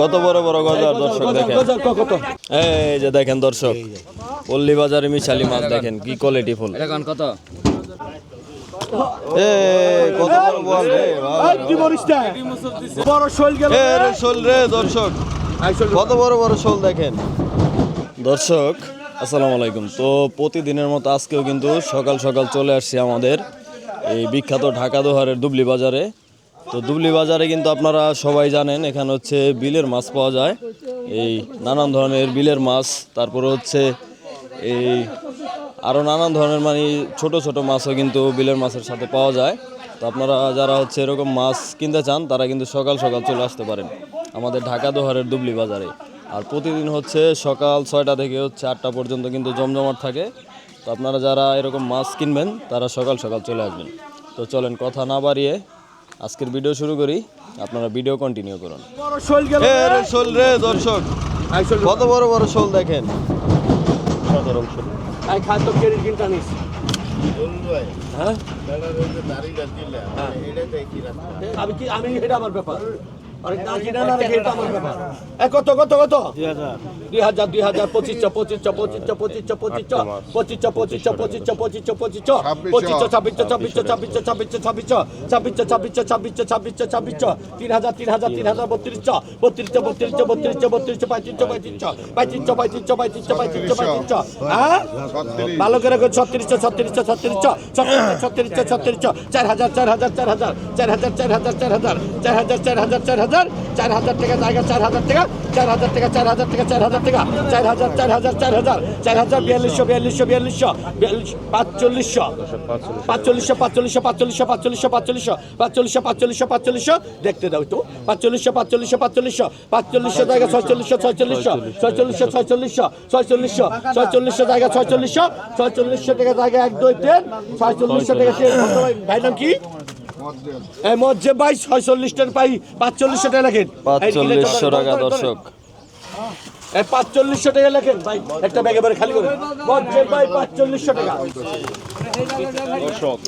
কত বড় বড় গজার দর্শক দেখেন, এই যে দেখেন দর্শক, পল্লী বাজারে মিশালি মাছ দেখেন কি কোয়ালিটি ফুল। কত কত বড় বল রে শোল রে দর্শক, কত বড় বড় শোল দেখেন দর্শক। আসসালামু আলাইকুম। তো প্রতিদিনের মতো আজকেও কিন্তু সকাল সকাল চলে আসছি আমাদের এই বিখ্যাত ঢাকা দোহারের দুবলি বাজারে। তো দুবলি বাজারে কিন্তু আপনারা সবাই জানেন এখানে হচ্ছে বিলের মাছ পাওয়া যায়, এই নানান ধরনের বিলের মাছ, তারপরে হচ্ছে এই আরও নানান ধরনের মানে ছোট ছোট মাছও কিন্তু বিলের মাছের সাথে পাওয়া যায়। তো আপনারা যারা হচ্ছে এরকম মাছ কিনতে চান তারা কিন্তু সকাল সকাল চলে আসতে পারেন আমাদের ঢাকা দোহারের দুবলি বাজারে। আর প্রতিদিন হচ্ছে সকাল 6টা থেকে হচ্ছে 8টা পর্যন্ত কিন্তু জমজমাট থাকে। তো আপনারা যারা এরকম মাছ কিনবেন তারা সকাল সকাল চলে আসবেন। তো চলেন কথা না বাড়িয়ে আজকের ভিডিও শুরু করি, আপনারা ভিডিও কন্টিনিউ করুন। শোল রে দর্শক, কত বড় বড় শোল দেখেন, সাধারণ শোল। আমি এটা আমার ব্যাপার, কত কত কত 2000 2000 2500 2500 2500 2500 2500 2500 2500 2500 2500 ভালো করে 36 36 36 36 36 4000 4000 4000 4000 4000 4000 4000 4000 4000 4000 টাকা জায়গা, 4000 টাকা 4000 টাকা 4000 টাকা 4000 টাকা 4000 4000 4000 4000 4200 4200 4200 4500 4500 4500 4500 4500 4500 4500 দেখতে দাও তো 4500 4500 4500 4500 জায়গা 4600 4600 4600 4600 4600 জায়গা 4600 4600 টাকা জায়গা 1 2 3 4600 টাকা ভাই নাম কি মজ্জে ভাই 46 টাকা পাই 4500 টাকা লেখেন 4500 টাকা দর্শক, 4500 টাকা লেখেন ভাই, একটা ব্যাগে বারে খালি করে মজ্জে ভাই 4500 টাকা দর্শক।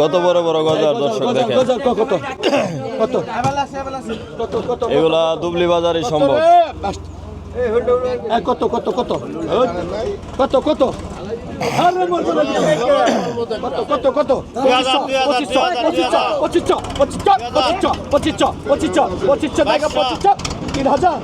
কত বড় বড় গজার দর্শক দেখেন, কত কত কত কত এগুলা দুবলি বাজারে সম্ভব। কত কত কত কত কত আরে মত লাগে কত কত 2500 টাকা 2500 3000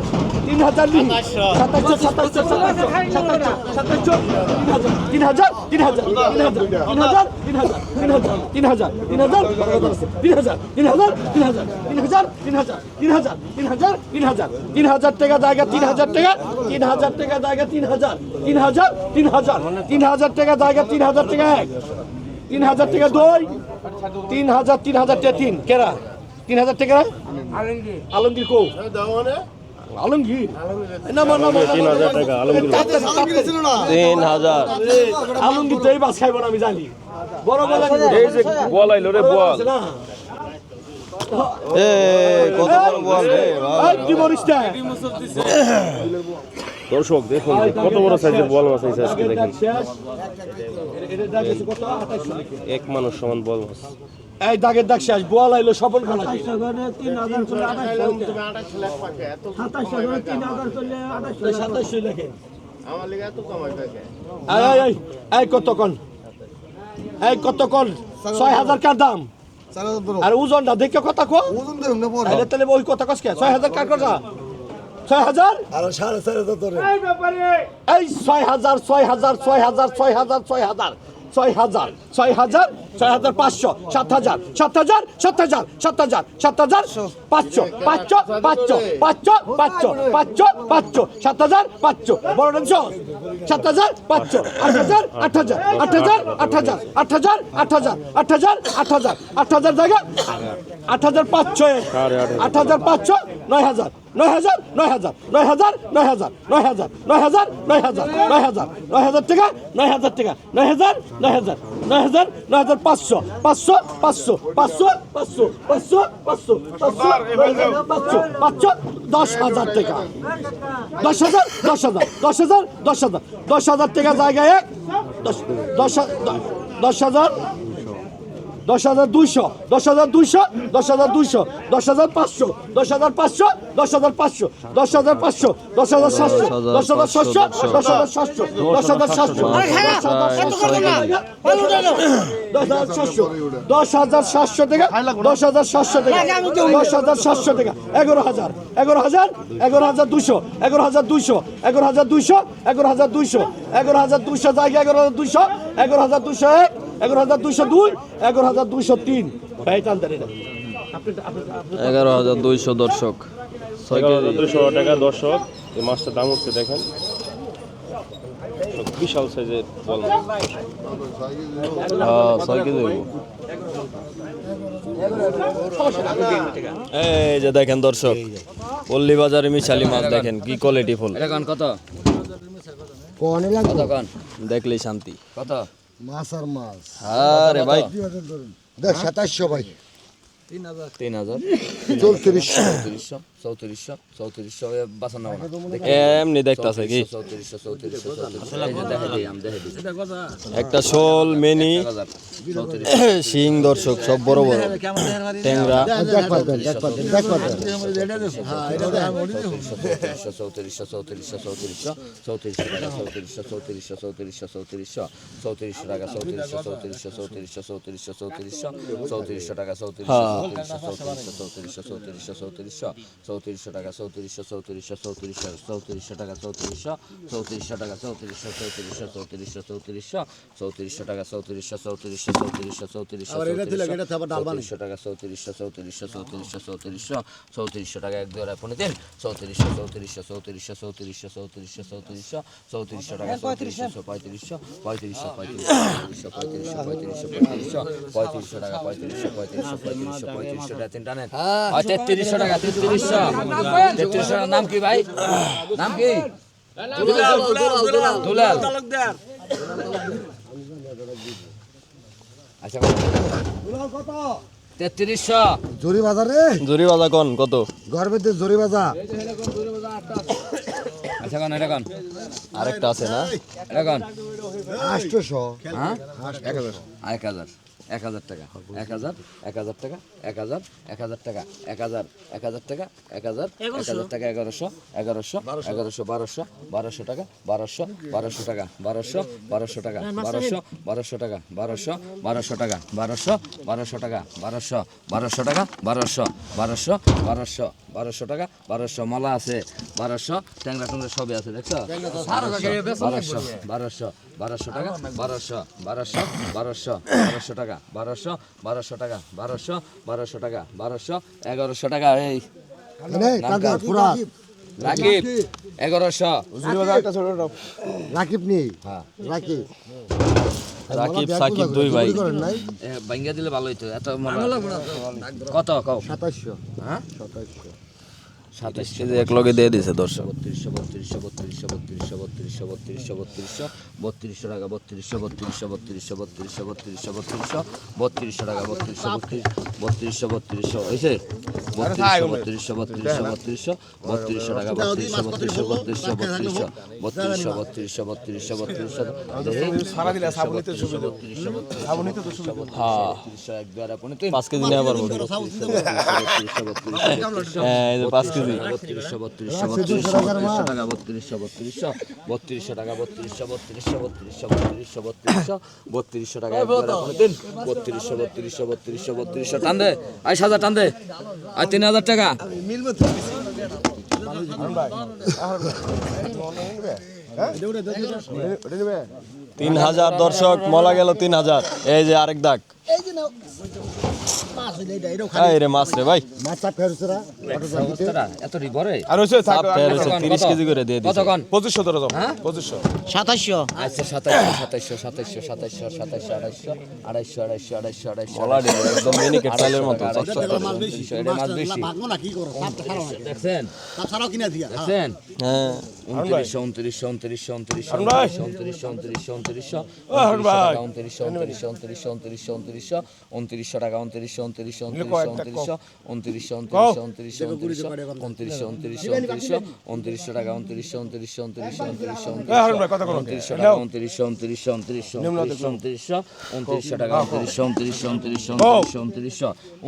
3000 নি 2700 টাকা জায়গা 3000 টাকা 3000 টাকা জায়গা 3000 3000 টাকা জায়গা 3000 টাকা 3000 টাকা 2 3000 3000 টাকা 3 কেরা 3000 টাকা আলমগীর কো আলমগীর না 3000 টাকা আলমগীর 3000 আলমগীর তো এই বাস খাইব না আমি জানি, বড় বড় এই যে বল আইলো রে বল, কত বড় বল রে কি বলিসটা দর্শক দেখুন কত বড় সাইজের বল মাছ আছে আজকে দেখেন, এক মানুষ সমান বল মাছ। এই দাগের দাগ শেষ, বোয়াল আইলো সফল খানা 2700 লেখেন এই কত কোন 6000 কার দাম আর ওজনটা দেখে কথা কো তাহলে ওই কথা কস কে 6000 কার কথা 6000 আর 4500 ধরে এই 6000 6000 6000 6000 6000 6000 6000 6500 7000 7000 7000 7000 7000 500 500 500 500 500 500 7000 500 বড় ডাংশ 7000 500 8000 8000 8000 8000 8000 8000 8000 8000 8000 জায়গা 8500 8500 9000 9000 9000 9000 9000 9000 9000 9000 9000 9000 টাকা 9000 টাকা 9000 9000 9000 9500 500 500 500 500 500 500 500 500 10000 টাকা 10000 10000 10000 10000 10000 টাকা জায়গায় 10000 10,200 10,200 10,200 10,500 10,500 10,500 10,500 10,700 10,700 10,700 10,700 10,700 টাকা 10,700 টাকা 10,700 টাকা 11,000 11,000 11,200 11,200 11,200 11,200 11,200 জায়গা 11,200 11,201 11,202 11,203 ভাই টান দেন 11,200 দর্শক 6 কেজি 200 টাকা দর্শক এই মাছটার দাম হচ্ছে দেখেন বিশাল সাইজের বল 6 কেজি দেবো। এই যে দেখেন দর্শক পল্লী বাজারে মিশালি মাছ দেখেন কি কোয়ালিটি ফুল কত কত কন দেখলেই শান্তি কত মাছ আর মাছ আরে ভাই দেখ 2700 ভাই 3,000 3400 3400 বাসা নাও এমনি দেখতাছে কি 3400 একটা শোল মেনি শিং দর্শক সব বড় বড় ট্যাংরা দেখ পাবেন দেখ পাবেন নাম কি ভাই নাম কি দুলাল আচ্ছা 3300 জরি বাজার রে জরি বাজা কোন কত গর্বের যে জরি বাজার আচ্ছা কোন এটা কোন আরেকটা আছে না এটা কোন 800 হ্যাঁ 1000 1000 টাকা 1000 1000 টাকা 1000 1000 টাকা 1000 1000 টাকা 1000 1000 টাকা 1100 1100 1100 1200 1200 টাকা 1200 1200 টাকা 1200 1200 টাকা 1200 1200 টাকা 1200 1200 টাকা 1200 1200 টাকা 1200 1200 টাকা 1200 1200 1200 1200 টাকা 1200 মালা আছে 1200 ট্যাংরা ট্যাংরা সবই আছে দেখছো 1200 1200 1200 টাকা 1200 1200 1200 1200 টাকা 1200 1200 টাকা 1200 1200 টাকা 1200 1100 টাকা এই মানে কাকা পুরা রাকিব 1100 জুরি বাজার একটা ছোট রাকিব নি হ্যাঁ রাকিব রাকিব সাকিব দুই ভাই ভাঙ্গা দিলে ভালো হইতো এত কত কও 2700 হ্যাঁ 2700 27 কেজি এক লগে দিয়ে দিছে দর্শক 3200 টাকা 3200 টাকা 3200 হইছে 3200 টাকা 3200 সারা দিলে সাবুনিতে সুবিধা সাবুনিতে তো সুবিধা হ্যাঁ 5 কেজি নেওয়া পারবো এই যে 5 কেজি 3200 টান দে আই 1000 টান দে আই 3000 টাকা তিন হাজার দর্শক মলা গেল 3,000 এই যে আরেক দাগ এই রে মাছ রে ভাই মাছ চাপ ফেরছরা এত রিবরে আর হইছে চাপ ফেরেছে 30 কেজি করে দিয়ে দিছে কতক্ষণ 2500 ধরে যাও 2500 আচ্ছা 2700 মলা দিল একদম মিনিকেট চালের মতো মাছ বেশি দেখছেন দেখছেন হ্যাঁ 2900 টাকা 2900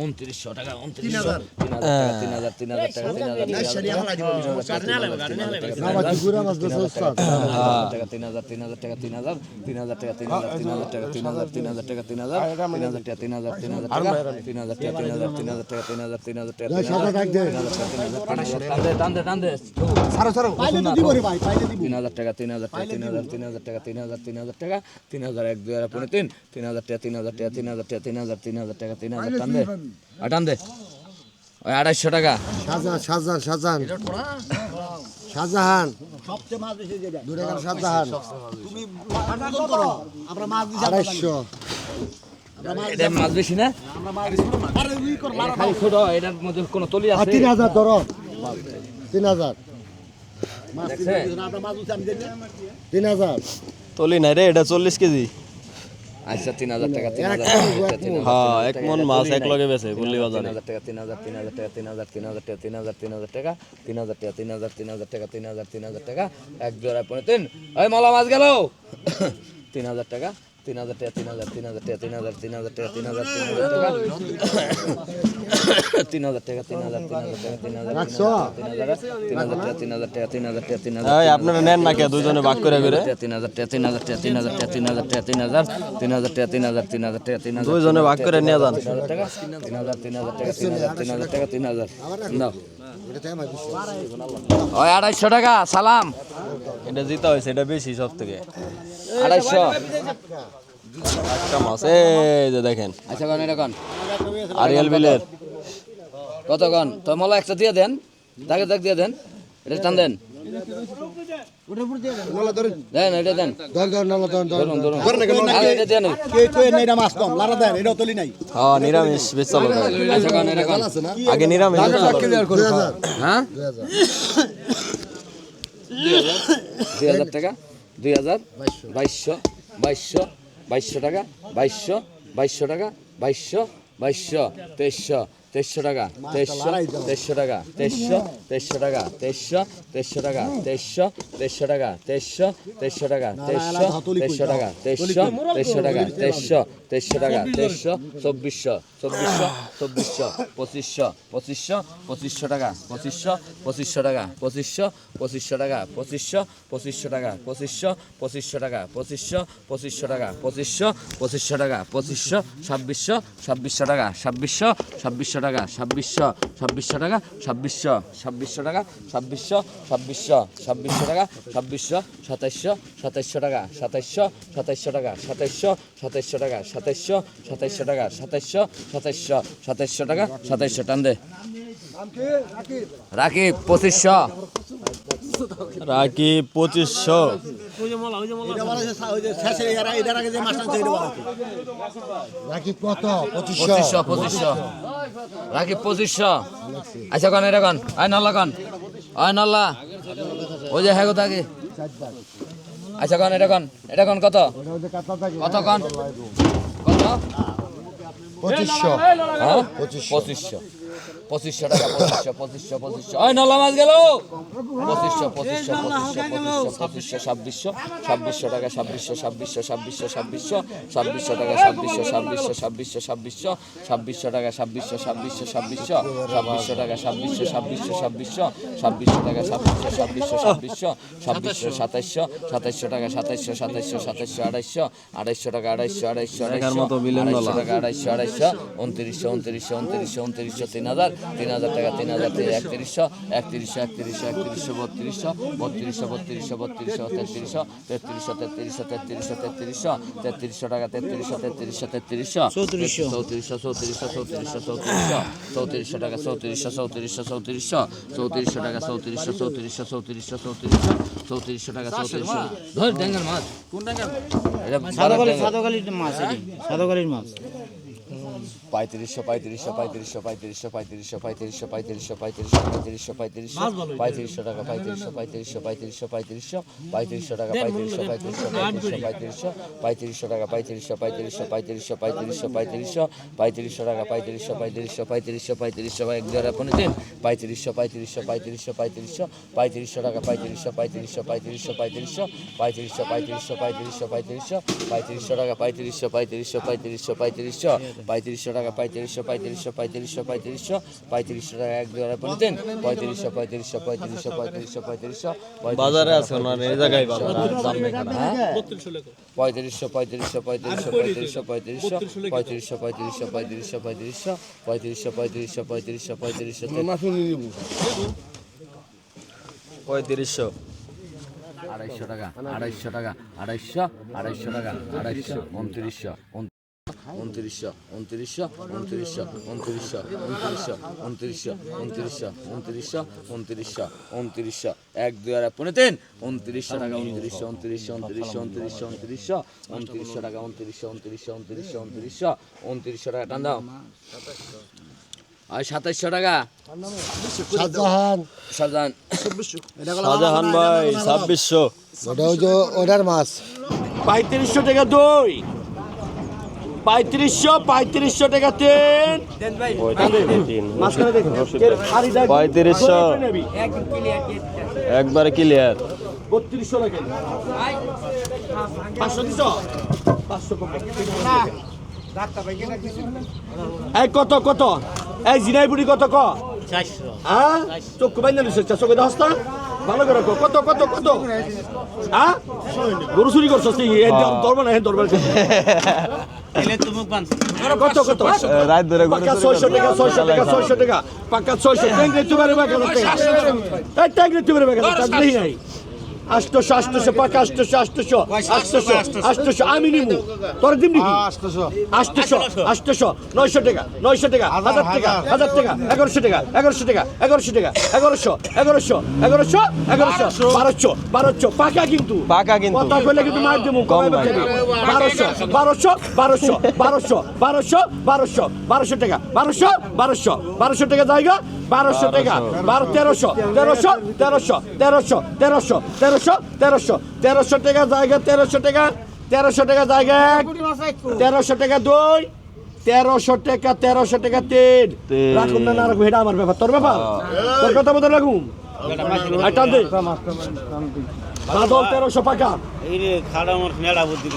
উনত্রিশশো টাকা আড়াইশো টাকা শাহজাহান শাহজাহান 250 এটা মাছ বেশি না খালি ছোট এটার মধ্যে কোনো তলি আছে 3000 ধরো 3000 দেখছে 3000 তলি নাই রে, এটা 40 কেজি। আচ্ছা 3000 টাকা 3000 হ্যাঁ, এক মন মাছ এক লগে বেচে গুল্লি বাজারে। 3000 টাকা 3000 টাকা 3000 টাকা 3000 টাকা এক জোড়া পড়ে 3 ওই মলা মাছ গেল 3000 টাকা 3000 টাকা 3000 টাকা 3000 টাকা 3000 এই আপনারা নেন না কে দুইজনে ভাগ করে করে? 3000 টাকা দুইজনে ভাগ করে নিয়ে যান। 3000 টাকা নাও ওই 250 টাকা সালাম এটা জিতা হয়েছে, এটা বেশি সব থেকে। 250 একটা মাছ এই যে দেখেন, আচ্ছা কোন এটা কোন আরিয়াল বিলের। কত কোন তো মলা একটা দিয়ে দেন, দাগে দাগ দিয়ে দেন, এটা টান দেন দেন এটা দেন ধরুন আরে এটা দেন হ্যাঁ, নিরামিষ বেচালো। আচ্ছা কোন এটা কোন আগে নিরামিষ বেচালো। হ্যাঁ 2000 টাকা 2000 2200 টাকা 2200 টাকা 2300 টাকা 2300 টাকা 2300 টাকা 2300 টাকা 2300 টাকা 2300 টাকা 2300 টাকা 2300 টাকা 2300 টাকা 2400 2500 টাকা 2500 টাকা 2500 টাকা 2500 টাকা 2500 টাকা 2500 টাকা 2500 টাকা 2600 টাকা 2600 টাকা 2600 টাকা 2600 টাকা 2600 টাকা 2700 টাকা 2700 টাকা 2700 টাকা 2700 টাকা 2700 টাকা 2700 টান দে রাখি 2500 রাখি 2500। রাখি কত 2500 রাখি 2500 আচ্ছা কোন এটা কোন আয় নল্লা কোন আয় নল্লা ওই যে হ্যাঁ থাকে আচ্ছা কোন এটা কোন কত কত কোন কত 2500 হ্যাঁ 2500 টাকা 2500 ওই নল্লা মাছ গেল 2500 টাকা 2600 টাকা 2600 টাকা 2600 টাকা 2700 টাকা 2700 টাকা 250 দেখার মতো বিলেন নলা। 250 29 3000 টাকা 3000 3100 3200 টাকা 3300 টাকা 3400 টাকা ধর ড্যাঙ্গার মাছ কোন ড্যাঙ্গার এটা সাদা কালির মাছ পঁয়ত্রিশশো পঁয়ত্রিশশো পঁয়ত্রিশশো পঁয়ত্রিশশো পঁয়ত্রিশশো পঁয়ত্রিশশো পঁয়ত্রিশশো পঁয়ত্রিশশো পঁয়ত্রিশশো পঁয়ত্রিশশো টাকা পঁয়ত্রিশশো পঁয়ত্রিশশো পঁয়ত্রিশশো পঁয়ত্রিশশো পঁয়ত্রিশশো টাকা পঁয়ত্রিশশো পঁয়ত্রিশশো পঁয়ত্রিশশো পঁয়ত্রিশশো টাকা পঁয়ত্রিশশো পঁয়ত্রিশশো পঁয়ত্রিশশো পঁয়ত্রিশশো পঁয়ত্রিশশো পঁয়ত্রিশশো টাকা পঁয়ত্রিশশো পঁয়ত্রিশশো পঁয়ত্রিশশো পঁয়ত্রিশশো এক দুই আপনি দিন পঁয়ত্রিশশো পঁয়ত্রিশশো পঁয়ত্রিশশো পঁয়ত্রিশশো পঁয়ত্রিশশো টাকা পঁয়ত্রিশশো পঁয়ত্রিশশো পঁয়ত্রিশশো পঁয়ত্রিশশো পঁয়ত্রিশশো পঁয়ত্রিশশো পঁয়ত্রিশশো পঁয়ত্রিশশো পঁয়ত্রিশশো টাকা পঁয়ত্রিশশো পঁয়ত্রিশশো পঁয়ত্রিশশো পঁয়ত্রিশশো পঁয়ত্রিশশো টাকা পঁয়ত্রিশশো পঁয়ত্রিশশো পঁয়ত্রিশশো পঁয়ত্রিশশো পঁয়ত্রিশশো টাকা এক দুই আপনি দিন পঁয়ত্রিশশো পঁয়ত্রিশশো পঁয়ত্রিশশো পঁয়ত্রিশশো পঁয়ত্রিশশো বাজারে আছে ওনার এই জায়গায় বাজার পঁয়ত্রিশশো পঁয়ত্রিশশো পঁয়ত্রিশশো পঁয়ত্রিশশো পঁয়ত্রিশশো পঁয়ত্রিশশো পঁয়ত্রিশশো পঁয়ত্রিশশো পঁয়ত্রিশশো পঁয়ত্রিশশো পঁয়ত্রিশশো পঁয়ত্রিশশো পঁয়ত্রিশশো 3500 আড়াইশো টাকা আড়াইশো টাকা আড়াইশো আড়াইশো টাকা আড়াইশো 2900 2900 2900 2900 2900 2900 2900 2900 2900 2900 এক দুই আর পনেরো তিন 2900 টাকা 2900 2900 2900 2900 2900 টাকা 2900 2900 2900 2900 টাকা টান দাও আর 2700 টাকা শাহজাহান শাহজাহান শাহজাহান ভাই 2600 ওটা ওই যে ওটার মাছ 3500 টাকা দই 3500 টাকা তেল মাঝখানে দেখুন 3500 একবারে ক্লিয়ার 3200 টাকা 500 দিছো 500 কম এই কত কত এই জিনাই বুড়ি কত ক 400 হ্যাঁ চোখ বাইনা দিছে চোখে দাও হস্তা ভালো করে কত কত কত হ্যাঁ গরু চুরি করছস তুই এই ধরব না এই ধরবার কত কত রাত ধরে পাকা 600 টাকা 600 টাকা 600 টাকা পাকা 600 ট্যাঙ্গে তুমি রে বাকা এই ট্যাঙ্গে তুমি রে বাকা তাই নাই 800 800 পাকা 800 800 আমি নিমু তোর দিম নাকি 800 800 900 টাকা 1000 টাকা 1000 টাকা 1100 টাকা 1100 টাকা 1100 টাকা 1100 1200 পাকা কিন্তু কথা কইলে কিন্তু মার দেবো কমাই যাবে 1200 টাকা 1200 টাকা জায়গা 1200 টাকা 1300 টাকা জায়গা 1300 টাকা 1300 টাকা জায়গা 1300 টাকা দই 1300 টাকা তেল রাখুন না রাখুন এটা আমার ব্যাপার তোর ব্যাপার তোর কথা বলতে রাখুন টান দে বাদল 1300 পাকা এই রে খাড়া আমার মেলা বুদ্ধি